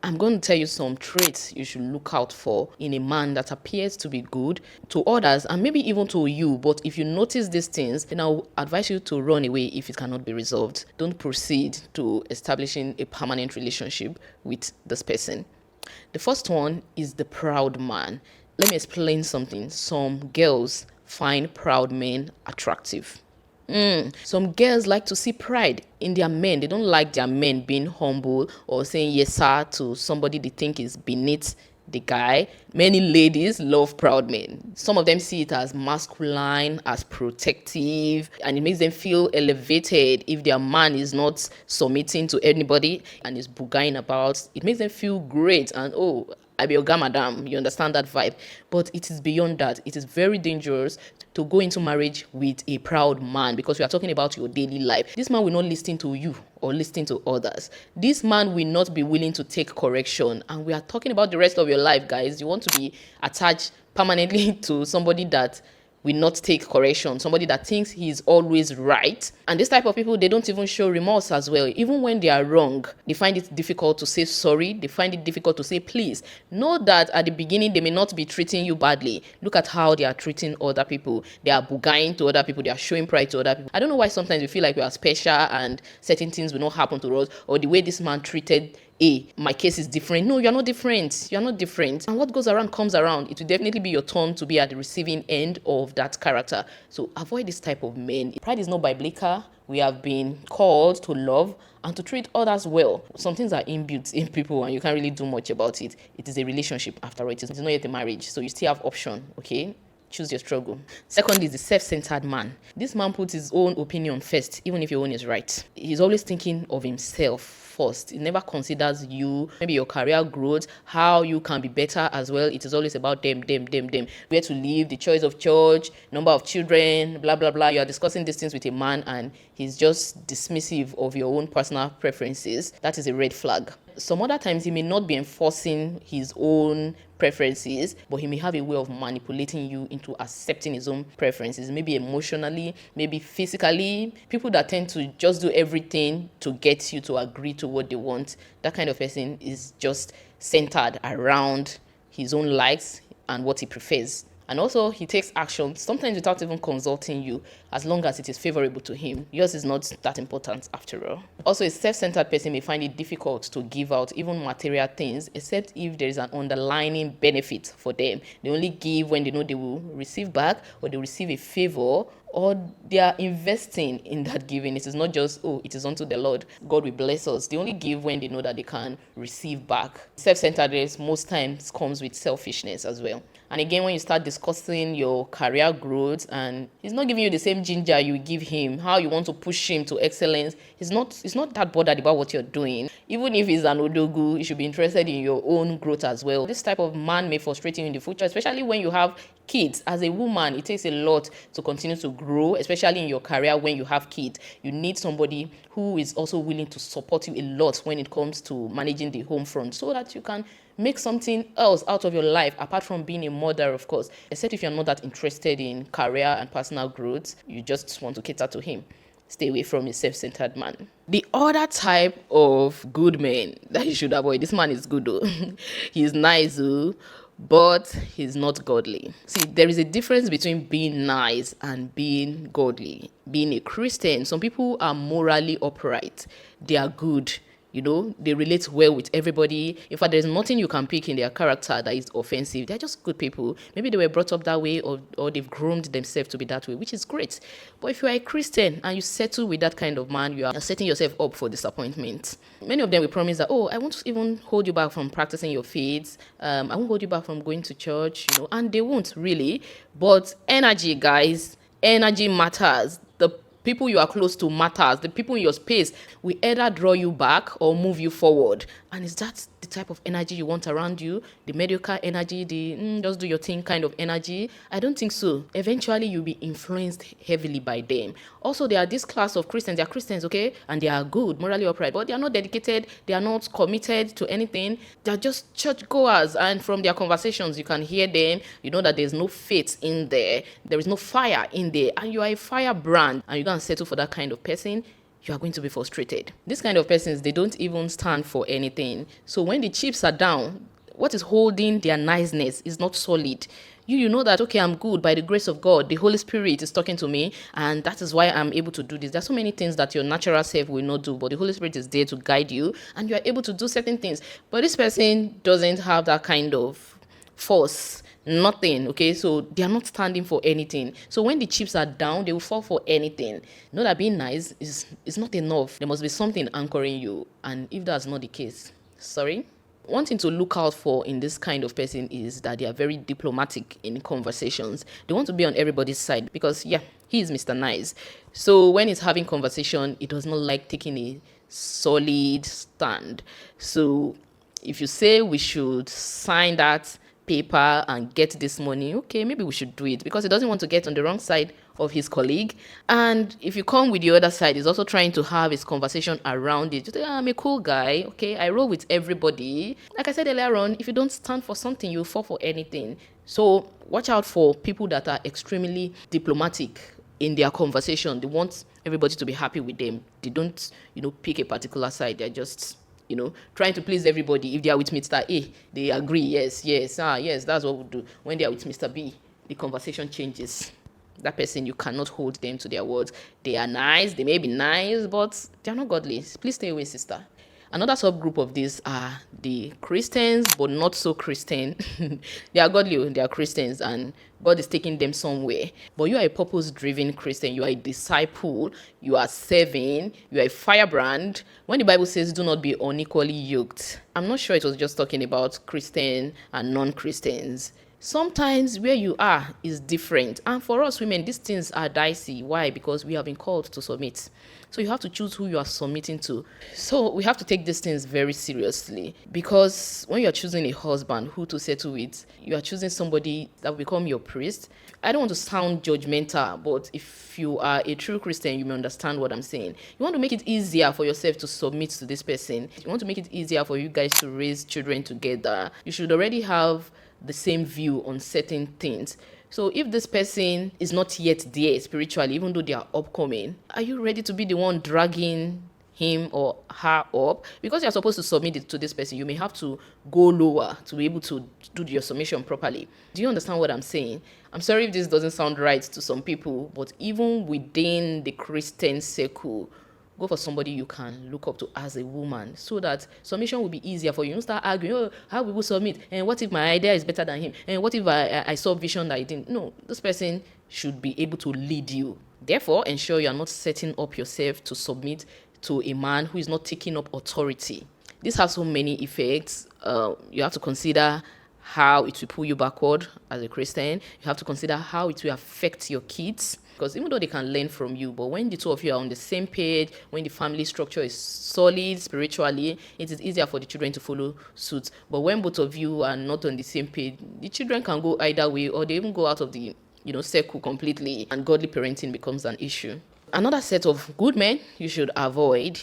I'm going to tell you some traits you should look out for in a man that appears to be good to others and maybe even to you. But if you notice these things, then I'll advise you to run away if it cannot be resolved. Don't proceed to establishing a permanent relationship with this person. The first one is the proud man. Let me explain something. Some girls find proud men attractive. Some girls like to see pride in their men. They don't like their men being humble or saying yes sir to somebody they think is beneath the guy. Many ladies love proud men. Some of them see it as masculine, as protective, and it makes them feel elevated if their man is not submitting to anybody and is bugaing about. It makes them feel great and I be your guy, madam. You understand that vibe. But it is beyond that. It is very dangerous to go into marriage with a proud man because we are talking about your daily life. This man will not listen to you or listen to others. This man will not be willing to take correction. And we are talking about the rest of your life, guys. You want to be attached permanently to somebody that will not take correction, somebody that thinks he is always right. And this type of people, they don't even show remorse as well. Even when they are wrong, they find it difficult to say sorry. They find it difficult to say please. Know that at the beginning, they may not be treating you badly. Look at how they are treating other people. They are bugaing to other people. They are showing pride to other people. I don't know why sometimes we feel like we are special and certain things will not happen to us, or the way this man treated my case is different. No, you're not different. You're not different. And what goes around comes around. It will definitely be your turn to be at the receiving end of that character. So avoid this type of men. Pride is not biblical. We have been called to love and to treat others well. Some things are inbuilt in people and you can't really do much about it. It is a relationship after all. It is not yet a marriage. So you still have option, okay? Choose your struggle. Second is the self-centered man. This man puts his own opinion first, even if your own is right. He's always thinking of himself first. He never considers you, maybe your career growth, how you can be better as well. It is always about them. Where to live, the choice of church, number of children, blah, blah, blah. You are discussing these things with a man and he's just dismissive of your own personal preferences. That is a red flag. Some other times he may not be enforcing his own preferences, but he may have a way of manipulating you into accepting his own preferences, maybe emotionally, maybe physically. People that tend to just do everything to get you to agree to what they want, that kind of person is just centered around his own likes and what he prefers. And also, he takes action, sometimes without even consulting you, as long as it is favorable to him. Yours is not that important after all. Also, a self-centered person may find it difficult to give out even material things, except if there is an underlying benefit for them. They only give when they know they will receive back, or they receive a favor, or they are investing in that giving. It is not just, it is unto the Lord, God will bless us. They only give when they know that they can receive back. Self-centeredness most times comes with selfishness as well. And again, when you start discussing your career growth and he's not giving you the same ginger you give him, how you want to push him to excellence, he's not that bothered about what you're doing. Even if he's an odogu, you should be interested in your own growth as well. This type of man may frustrate you in the future, especially when you have kids. As a woman, it takes a lot to continue to grow, especially in your career when you have kids. You need somebody who is also willing to support you a lot when it comes to managing the home front, so that you can make something else out of your life apart from being a mother, of course. Except if you're not that interested in career and personal growth, you just want to cater to him. Stay away from a self-centered man. The other type of good man that you should avoid, this man is good though. He's nice though, but he's not godly. See, there is a difference between being nice and being godly. Being a Christian, some people are morally upright. They are good. You know, they relate well with everybody. In fact, there's nothing you can pick in their character that is offensive. They're just good people. Maybe they were brought up that way, or they've groomed themselves to be that way, which is great. But if you are a Christian and you settle with that kind of man, you are setting yourself up for disappointment. Many of them will promise that, I won't even hold you back from practicing your faith. I won't hold you back from going to church, and they won't really. But energy, guys, energy matters. The people you are close to matters. The people in your space will either draw you back or move you forward. And is that the type of energy you want around you? The mediocre energy, the just do your thing kind of energy? I don't think so. Eventually, you'll be influenced heavily by them. Also, there are this class of Christians. They are Christians, okay? And they are good, morally upright, but they are not dedicated. They are not committed to anything. They are just churchgoers. And from their conversations, you can hear them. You know that there's no faith in there. There is no fire in there. And you are a firebrand. And you don't settle for that kind of person. you are going to be frustrated. This kind of persons, they don't even stand for anything. So when the chips are down, what is holding their niceness is not solid. You know that, okay, I'm good by the grace of God. The Holy Spirit is talking to me, and that is why I'm able to do this. There's so many things that your natural self will not do, but the Holy Spirit is there to guide you, and you are able to do certain things. But this person doesn't have that kind of force. Nothing. Okay, so they are not standing for anything. So when the chips are down, they will fall for anything. Know that being nice is not enough. There must be something anchoring you, and if that's not the case, sorry. One thing to look out for in this kind of person is that they are very diplomatic in conversations. They want to be on everybody's side because, yeah, he is Mr. Nice. So when he's having conversation, he does not like taking a solid stand. So if you say we should sign that paper and get this money, okay, maybe we should do it, because he doesn't want to get on the wrong side of his colleague. And if you come with the other side, he's also trying to have his conversation around it. You say, I'm a cool guy, okay, I roll with everybody. Like I said earlier on, if you don't stand for something, you'll fall for anything. So watch out for people that are extremely diplomatic in their conversation. They want everybody to be happy with them. They don't, pick a particular side. They're just trying to please everybody. If they are with Mr. A, they agree, yes, that's what we'll do. When they are with Mr. B, the conversation changes. That person, you cannot hold them to their words. They are nice, they may be nice, but they are not godly. Please stay away, sister. Another subgroup of these are the Christians, but not so Christian. They are godly, they are Christians, and God is taking them somewhere. But you are a purpose-driven Christian. You are a disciple. You are serving. You are a firebrand. When the Bible says, do not be unequally yoked, I'm not sure it was just talking about Christian and non-Christians. Sometimes where you are is different. And for us women, these things are dicey. Why? Because we have been called to submit. So you have to choose who you are submitting to. So we have to take these things very seriously, because when you're choosing a husband who to settle with, you are choosing somebody that will become your priest. I don't want to sound judgmental, but if you are a true Christian, you may understand what I'm saying. You want to make it easier for yourself to submit to this person. You want to make it easier for you guys to raise children together. You should already have the same view on certain things. So if this person is not yet there spiritually, even though they are upcoming, are you ready to be the one dragging him or her up? Because you're supposed to submit it to this person, you may have to go lower to be able to do your submission properly. Do you understand what I'm saying? I'm sorry if this doesn't sound right to some people, but even within the Christian circle, go for somebody you can look up to as a woman, so that submission will be easier for you. You don't start arguing, how we will submit, and what if my idea is better than him, and what if I saw vision that I didn't. No, this person should be able to lead you. Therefore, ensure you are not setting up yourself to submit to a man who is not taking up authority. This has so many effects. You have to consider how it will pull you backward as a Christian. You have to consider how it will affect your kids. Because even though they can learn from you, but when the two of you are on the same page, when the family structure is solid spiritually, it is easier for the children to follow suit. But when both of you are not on the same page, the children can go either way, or they even go out of the circle completely, and godly parenting becomes an issue. Another set of good men you should avoid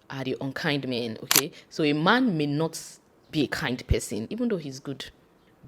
are the unkind men. Okay, so a man may not be a kind person, even though he's good.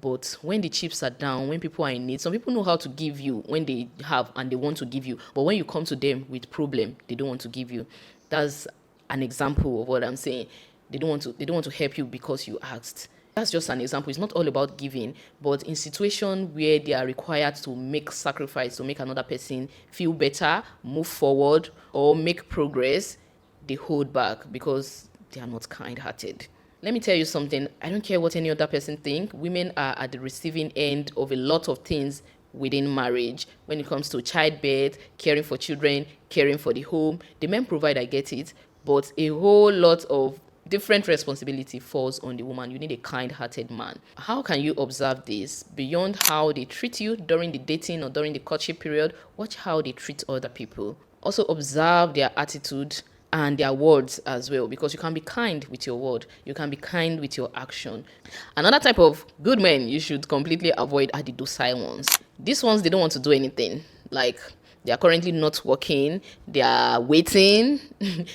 But when the chips are down, when people are in need, some people know how to give you when they have and they want to give you. But when you come to them with problem, they don't want to give you. That's an example of what I'm saying. They don't want to help you because you asked. That's just an example. It's not all about giving, but in situations where they are required to make sacrifice to make another person feel better, move forward, or make progress, they hold back because they are not kind-hearted. Let me tell you something. I don't care what any other person think. Women are at the receiving end of a lot of things within marriage. When it comes to childbirth, caring for children, caring for the home, the men provide, I get it, but a whole lot of different responsibility falls on the woman. You need a kind-hearted man. How can you observe this? Beyond how they treat you during the dating or during the courtship period, watch how they treat other people. Also observe their attitude and their words as well, because you can be kind with your word, you can be kind with your action. Another type of good men you should completely avoid are the docile ones. These ones, they don't want to do anything. Like, they are currently not working, they are waiting,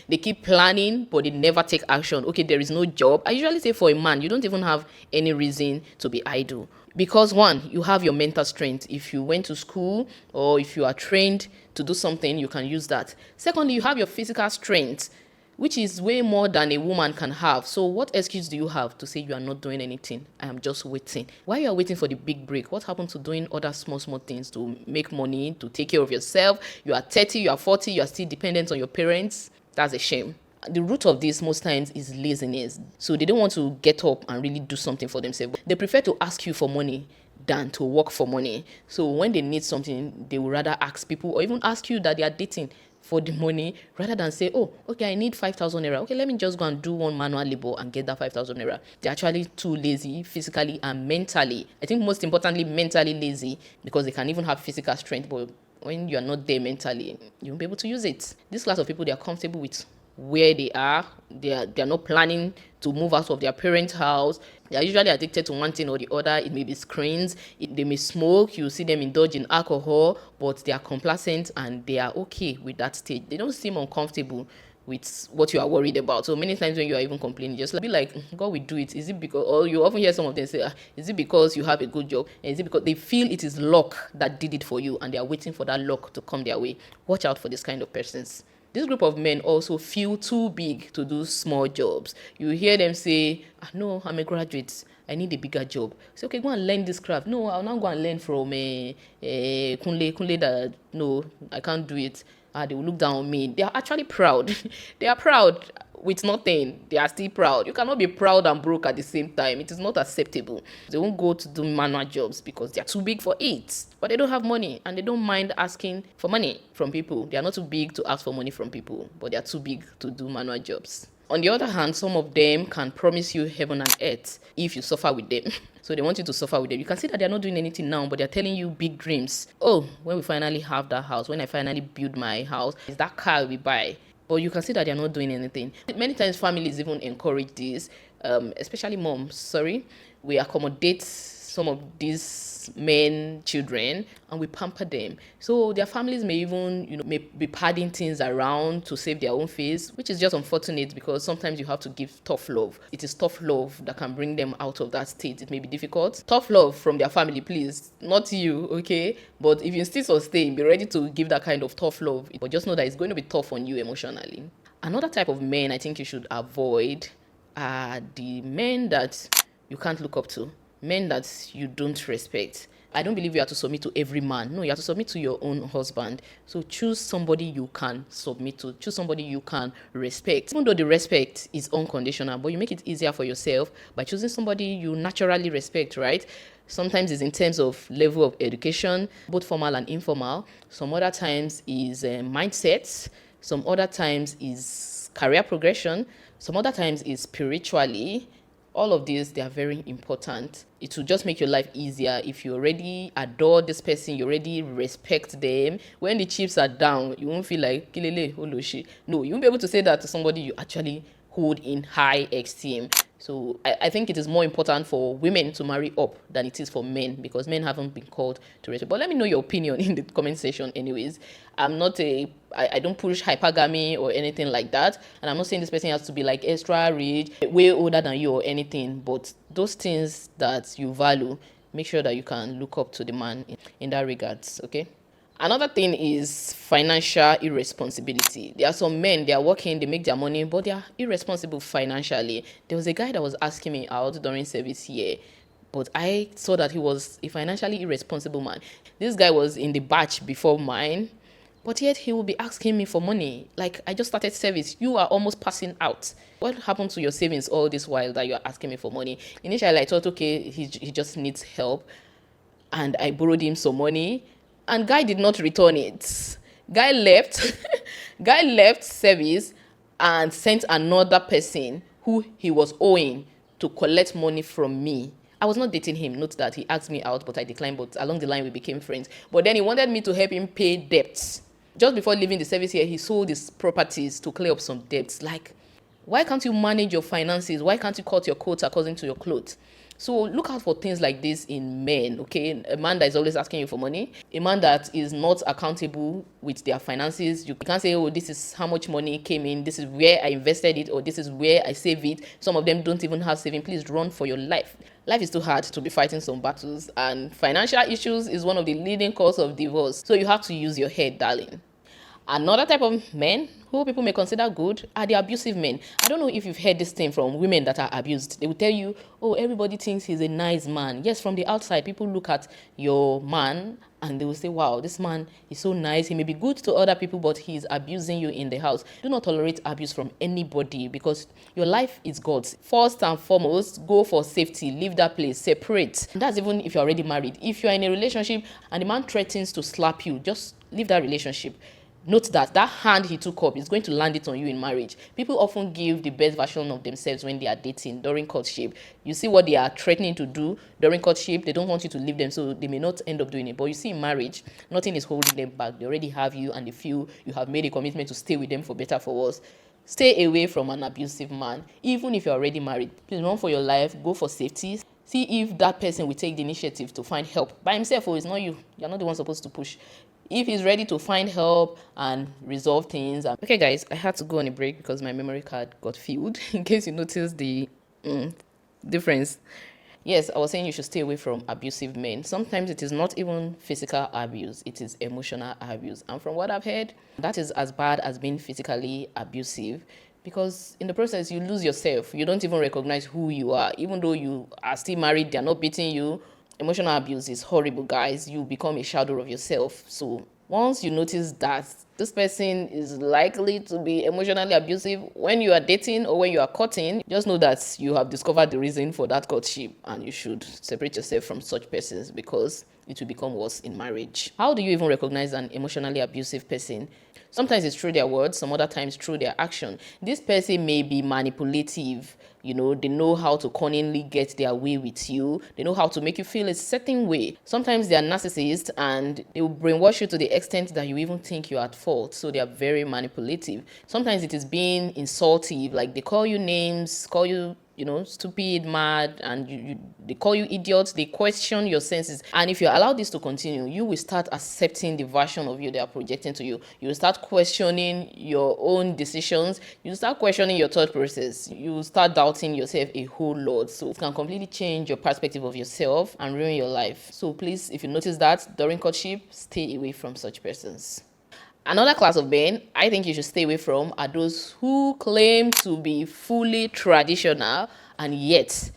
they keep planning, but they never take action. Okay, there is no job. I usually say for a man, you don't even have any reason to be idle. Because one, you have your mental strength. If you went to school or if you are trained to do something, you can use that. Secondly, you have your physical strength, which is way more than a woman can have. So what excuse do you have to say you are not doing anything? I am just waiting. While you are waiting for the big break, what happened to doing other small things to make money, to take care of yourself? You are 30, you are 40, you are still dependent on your parents. That's a shame. The root of this most times is laziness. So they don't want to get up and really do something for themselves. They prefer to ask you for money than to work for money. So when they need something, they would rather ask people or even ask you that they are dating for the money rather than say, oh, okay, I need 5,000 naira. Okay, let me just go and do one manual labor and get that 5,000 naira. They're actually too lazy physically and mentally. I think most importantly, mentally lazy, because they can even have physical strength, but when you're not there mentally, you won't be able to use it. This class of people, they are comfortable with where they are. They're not planning to move out of their parents' house. They are usually addicted to one thing or the other. It may be screens, they may smoke, you see them indulge in alcohol, but they are complacent and they are okay with that stage. They don't seem uncomfortable with what you are worried about. So many times when you are even complaining, just be like, God will do it. Is it because, or you often hear some of them say, is it because you have a good job? And is it because they feel it is luck that did it for you and they are waiting for that luck to come their way? Watch out for this kind of persons. This group of men also feel too big to do small jobs. You hear them say, no, I'm a graduate. I need a bigger job. Say, okay, go and learn this craft. No, I'll not go and learn from Kunle that, no, I can't do it. They will look down on me. They are actually proud. They are proud with nothing. They are still proud. You cannot be proud and broke at the same time. It is not acceptable. They won't go to do manual jobs because they are too big for it. But they don't have money and they don't mind asking for money from people. They are not too big to ask for money from people, but they are too big to do manual jobs. On the other hand, some of them can promise you heaven and earth if you suffer with them. So they want you to suffer with them. You can see that they're not doing anything now, but they're telling you big dreams. Oh, when we finally have that house, when I finally build my house, is that car we buy? But you can see that they're not doing anything. Many times families even encourage this, especially moms, sorry. We accommodate some of these men, children, and we pamper them. So their families may even, may be padding things around to save their own face, which is just unfortunate because sometimes you have to give tough love. It is tough love that can bring them out of that state. It may be difficult. Tough love from their family, please. Not you, okay? But if you insist on staying, be ready to give that kind of tough love. But just know that it's going to be tough on you emotionally. Another type of men I think you should avoid are the men that you can't look up to. Men that you don't respect. I don't believe you have to submit to every man. No, you have to submit to your own husband. So choose somebody you can submit to. Choose somebody you can respect. Even though the respect is unconditional, but you make it easier for yourself by choosing somebody you naturally respect, right? Sometimes it's in terms of level of education, both formal and informal. Some other times is mindsets. Some other times is career progression. Some other times is spiritually. All of these, they are very important. It will just make your life easier if you already adore this person, you already respect them. When the chips are down, you won't feel like, Kilele, Oloshi. No, you won't be able to say that to somebody you actually hold in high esteem. So I think it is more important for women to marry up than it is for men because men haven't been called to respect. But let me know your opinion in the comment section anyways. I don't push hypergamy or anything like that. And I'm not saying this person has to be like extra rich, way older than you or anything. But those things that you value, make sure that you can look up to the man in that regards, okay? Another thing is financial irresponsibility. There are some men, they are working, they make their money, but they are irresponsible financially. There was a guy that was asking me out during service here, but I saw that he was a financially irresponsible man. This guy was in the batch before mine, but yet he will be asking me for money. Like, I just started service. You are almost passing out. What happened to your savings all this while that you are asking me for money? Initially, I thought, okay, he just needs help. And I borrowed him some money. And guy did not return it. Guy left. Guy left service and sent another person who he was owing to collect money from me. I was not dating him. Note that he asked me out, but I declined. But along the line, we became friends. But then he wanted me to help him pay debts. Just before leaving the service here, he sold his properties to clear up some debts. Like, Why can't you manage your finances? Why can't you cut your coat according to your clothes? So look out for things like this in men, okay? A man that is always asking you for money, a man that is not accountable with their finances. You can't say, oh, this is how much money came in, this is where I invested it, or this is where I save it. Some of them don't even have saving. Please run for your life. Life is too hard to be fighting some battles, and financial issues is one of the leading cause of divorce. So you have to use your head, darling. Another type of men who people may consider good are the abusive men. I don't know if you've heard this thing from women that are abused. They will tell you, oh, everybody thinks he's a nice man. Yes, from the outside, people look at your man and they will say, wow, this man is so nice. He may be good to other people, but he's abusing you in the house. Do not tolerate abuse from anybody, because your life is God's. First and foremost, go for safety. Leave that place. Separate. And that's even if you're already married. If you're in a relationship and the man threatens to slap you, just leave that relationship. Note that hand he took up is going to land it on you in marriage. People often give the best version of themselves when they are dating during courtship. You see what they are threatening to do during courtship. They don't want you to leave them, so they may not end up doing it. But you see, in marriage, nothing is holding them back. They already have you, and they feel you have made a commitment to stay with them for better, for worse. Stay away from an abusive man, even if you're already married. Please run for your life. Go for safety. See if that person will take the initiative to find help by himself, or it's not you. You're not the one supposed to push. If he's ready to find help and resolve things. Okay, guys, I had to go on a break because my memory card got filled. In case you noticed the difference. Yes, I was saying you should stay away from abusive men. Sometimes it is not even physical abuse, it is emotional abuse. And from what I've heard, that is as bad as being physically abusive, because in the process, you lose yourself. You don't even recognize who you are. Even though you are still married, they're not beating you. Emotional abuse is horrible, guys. You become a shadow of yourself. So once you notice that this person is likely to be emotionally abusive when you are dating or when you are courting, just know that you have discovered the reason for that courtship, and you should separate yourself from such persons, because it will become worse in marriage. How do you even recognize an emotionally abusive person? Sometimes it's through their words, some other times through their action. This person may be manipulative. You know, they know how to cunningly get their way with you. They know how to make you feel a certain way. Sometimes they are narcissists, and they will brainwash you to the extent that you even think you're at fault. So they are very manipulative. Sometimes it is being insultive, like they call you names, call you, stupid, mad, and they call you idiots. They question your senses. And if you allow this to continue, you will start accepting the version of you they are projecting to you. You will start questioning your own decisions. You will start questioning your thought process. You will start doubting yourself a whole lot. So it can completely change your perspective of yourself and ruin your life. So please, if you notice that during courtship, stay away from such persons. Another class of men I think you should stay away from are those who claim to be fully traditional, and yet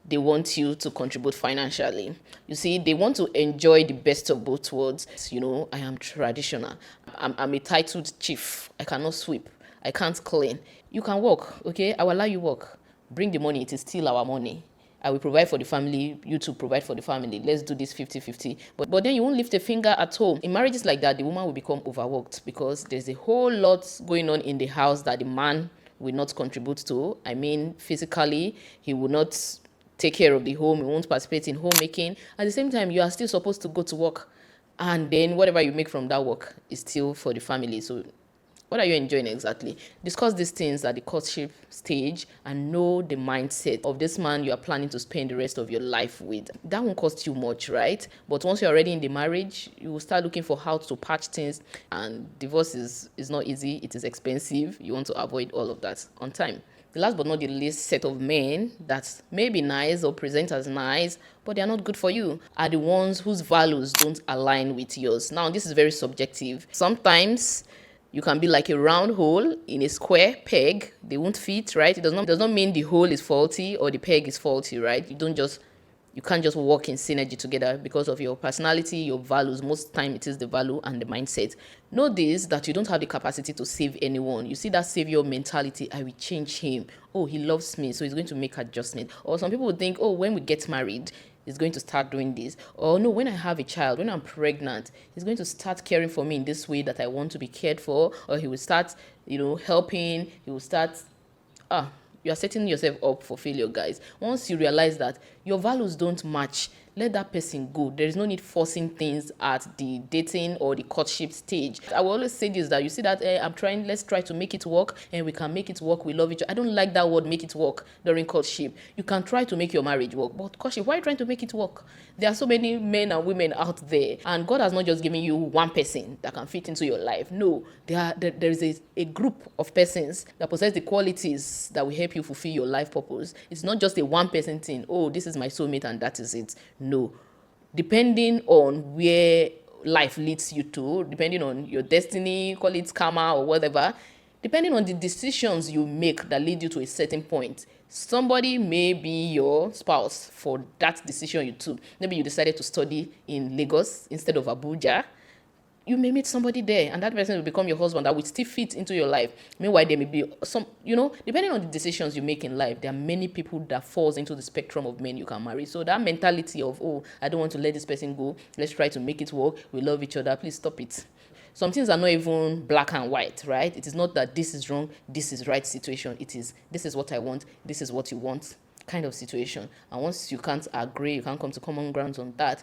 they want you to contribute financially. You see, they want to enjoy the best of both worlds. I am traditional. I'm a titled chief. I cannot sweep. I can't clean. You can work, okay? I will allow you work. Bring the money. It is still our money. I will provide for the family, you two provide for the family. Let's do this 50-50. But then you won't lift a finger at home. In marriages like that, the woman will become overworked, because there's a whole lot going on in the house that the man will not contribute to. I mean, physically, he will not take care of the home. He won't participate in homemaking. At the same time, you are still supposed to go to work. And then whatever you make from that work is still for the family. So what are you enjoying exactly? Discuss these things at the courtship stage and know the mindset of this man you are planning to spend the rest of your life with. That won't cost you much, right? But once you're already in the marriage, you will start looking for how to patch things. And divorce is not easy. It is expensive. You want to avoid all of that on time. The last but not the least set of men that may be nice or present as nice, but they are not good for you, are the ones whose values don't align with yours. Now, this is very subjective. Sometimes you can be like a round hole in a square peg. They won't fit, right? It does not mean the hole is faulty or the peg is faulty, right? You can't just work in synergy together because of your personality, your values. Most time it is the value and the mindset. Know this, that you don't have the capacity to save anyone. You see that savior mentality, I will change him. Oh, he loves me, so he's going to make adjustment. Or some people would think, oh, when we get married, he's going to start doing this. Or no, when I have a child, when I'm pregnant, he's going to start caring for me in this way that I want to be cared for. Or he will start, helping. He will start, you are setting yourself up for failure, guys. Once you realize that your values don't match, let that person go. There is no need forcing things at the dating or the courtship stage. I will always say this, that you see that let's try to make it work, and we can make it work, we love each other. I don't like that word, make it work, during courtship. You can try to make your marriage work, but courtship, why are you trying to make it work? There are so many men and women out there, and God has not just given you one person that can fit into your life. No, there is a group of persons that possess the qualities that will help you fulfill your life purpose. It's not just a one person thing. Oh, this is my soulmate and that is it. No, depending on where life leads you to, depending on your destiny, call it karma or whatever, depending on the decisions you make that lead you to a certain point, somebody may be your spouse for that decision you took. Maybe you decided to study in Lagos instead of Abuja. You may meet somebody there, and that person will become your husband that will still fit into your life. Meanwhile, there may be some, depending on the decisions you make in life, there are many people that falls into the spectrum of men you can marry. So that mentality of, oh, I don't want to let this person go, let's try to make it work, we love each other, please stop it. Some things are not even black and white, right? It is not that this is wrong, this is right situation. It is, this is what I want, this is what you want kind of situation. And once you can't agree, you can't come to common grounds on that,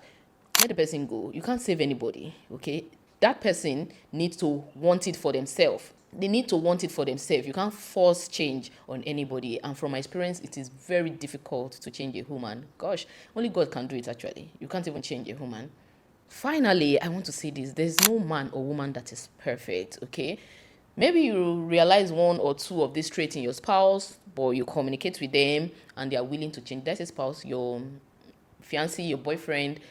let the person go. You can't save anybody, okay? That person needs to want it for themselves. They need to want it for themselves. You can't force change on anybody. And from my experience, it is very difficult to change a human. Gosh, only God can do it actually. You can't even change a human. Finally, I want to say this. There's no man or woman that is perfect, okay? Maybe you realize one or two of these traits in your spouse, but you communicate with them and they are willing to change. That's a spouse, your fiancé, your boyfriend,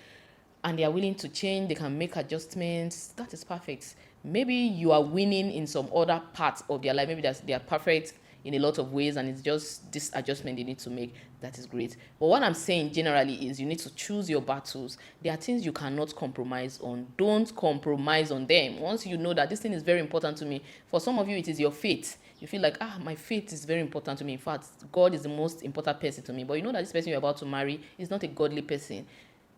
and they are willing to change, they can make adjustments. That is perfect. Maybe you are winning in some other parts of their life. Maybe they are perfect in a lot of ways, and it's just this adjustment they need to make. That is great. But what I'm saying generally is you need to choose your battles. There are things you cannot compromise on. Don't compromise on them. Once you know that this thing is very important to me, for some of you, it is your faith. You feel like, my faith is very important to me. In fact, God is the most important person to me. But you know that this person you're about to marry is not a godly person.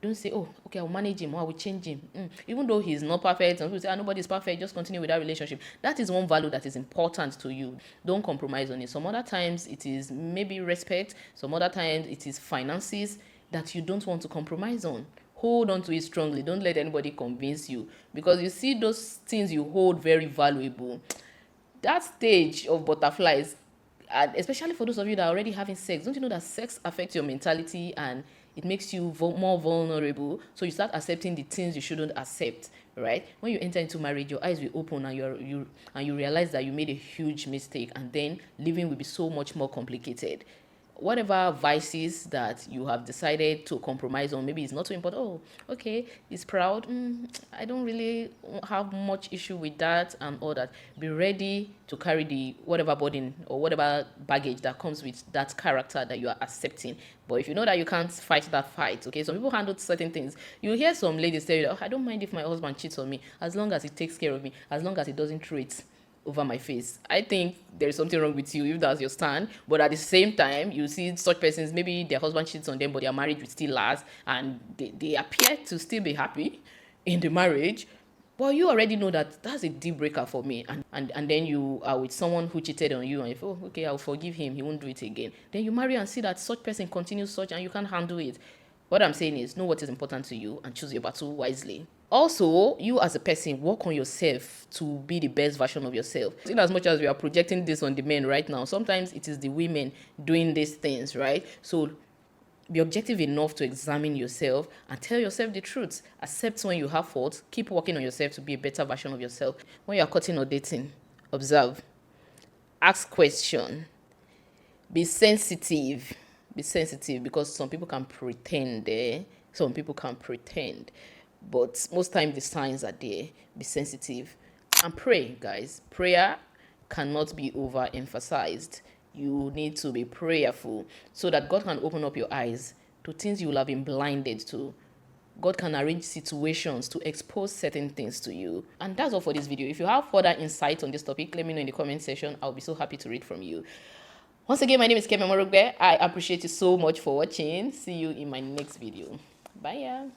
Don't say, oh, okay, I'll manage him or I will change him. Even though he's not perfect, and people say, nobody is perfect, just continue with that relationship. That is one value that is important to you. Don't compromise on it. Some other times it is maybe respect. Some other times it is finances that you don't want to compromise on. Hold on to it strongly. Don't let anybody convince you. Because you see those things you hold very valuable. That stage of butterflies, and especially for those of you that are already having sex, don't you know that sex affects your mentality and it makes you more vulnerable? So you start accepting the things you shouldn't accept, right? When you enter into marriage, your eyes will open and you realize that you made a huge mistake, and then living will be so much more complicated. Whatever vices that you have decided to compromise on, maybe it's not too important. Oh, okay, he's proud. I don't really have much issue with that and all that. Be ready to carry the whatever burden or whatever baggage that comes with that character that you are accepting. But if you know that you can't fight that fight, okay, some people handle certain things. You hear some ladies tell you, oh, I don't mind if my husband cheats on me as long as he takes care of me, as long as he doesn't treat over my face. I think there's something wrong with you if that's your stand. But at the same time, you see such persons, maybe their husband cheats on them, but their marriage will still last, and they appear to still be happy in the marriage. But you already know that that's a deal breaker for me. And then you are with someone who cheated on you, and you feel, oh, okay, I'll forgive him, he won't do it again. Then you marry and see that such person continues such, and you can't handle it. What I'm saying is, know what is important to you and choose your battle wisely. Also, you as a person, work on yourself to be the best version of yourself. In as much as we are projecting this on the men right now, sometimes it is the women doing these things, right? So be objective enough to examine yourself and tell yourself the truth. Accept when you have faults. Keep working on yourself to be a better version of yourself. When you are cutting or dating, observe. Ask questions. Be sensitive. Be sensitive, because some people can pretend. Some people can pretend. But most times the signs are there. Be sensitive. And pray, guys. Prayer cannot be overemphasized. You need to be prayerful so that God can open up your eyes to things you will have been blinded to. God can arrange situations to expose certain things to you. And that's all for this video. If you have further insight on this topic, let me know in the comment section. I'll be so happy to read from you. Once again, my name is Kemi Morugbe. I appreciate you so much for watching. See you in my next video. Bye.